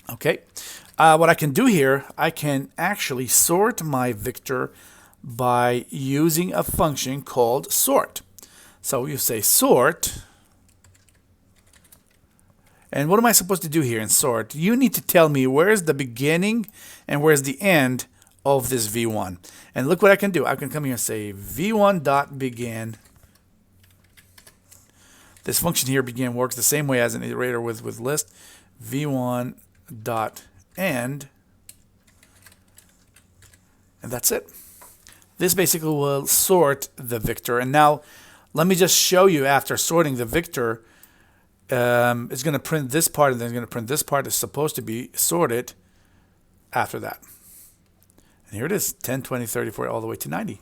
Okay, what I can do here, I can actually sort my vector by using a function called sort. So you say sort, and what am I supposed to do here in sort? You need to tell me where's the beginning and where's the end of this v1. And look what I can do. I can come here and say v1.begin. This function here, begin, works the same way as an iterator with list. v1 dot end, and that's it. This basically will sort the vector. And now let me just show you, after sorting the vector, it's going to print this part, and then it's going to print this part. It's supposed to be sorted after that. And here it is, 10, 20, 30, 40, all the way to 90.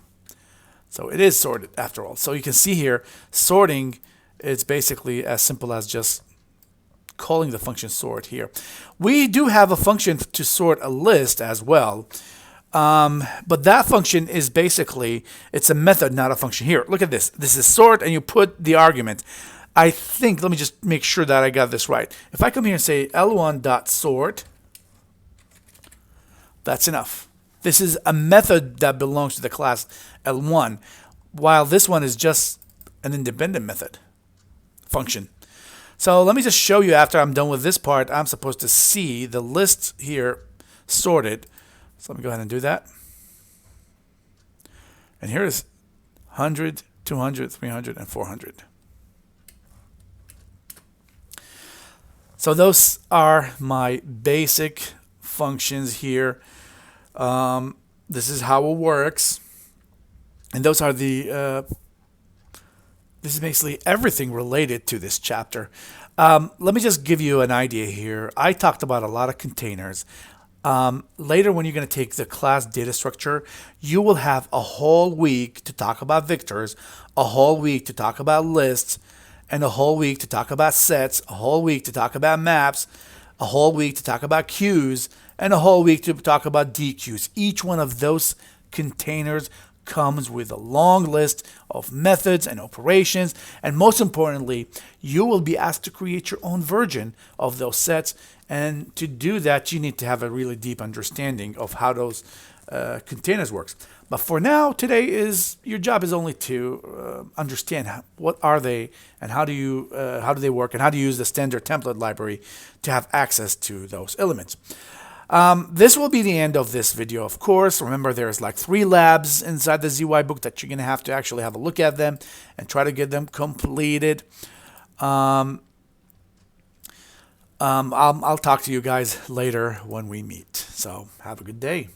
So it is sorted after all. So you can see here, sorting, it's basically as simple as just calling the function sort here. We do have a function to sort a list as well, but that function is basically, it's a method, not a function. Here, look at this. This is sort, and you put the argument. I think, let me just make sure that I got this right. If I come here and say L1.sort, that's enough. This is a method that belongs to the class L1, while this one is just an independent method function. So let me just show you after I'm done with this part, I'm supposed to see the list here sorted. So let me go ahead and do that. And here is 100, 200, 300, and 400. So those are my basic functions here. This is how it works. And those are the this is basically everything related to this chapter. Let me just give you an idea here. I talked about a lot of containers. Later, when you're going to take the class data structure, you will have a whole week to talk about vectors, a whole week to talk about lists, and a whole week to talk about sets, a whole week to talk about maps, a whole week to talk about queues, and a whole week to talk about DQs. Each one of those containers comes with a long list of methods and operations, and most importantly, you will be asked to create your own version of those sets. And to do that, you need to have a really deep understanding of how those containers works. But for now, today is your job is only to understand what are they and how do they work, and how to use the standard template library to have access to those elements. This will be the end of this video, of course. Remember, there's like 3 labs inside the ZY book that you're going to have to actually have a look at them and try to get them completed. I'll talk to you guys later when we meet. So have a good day.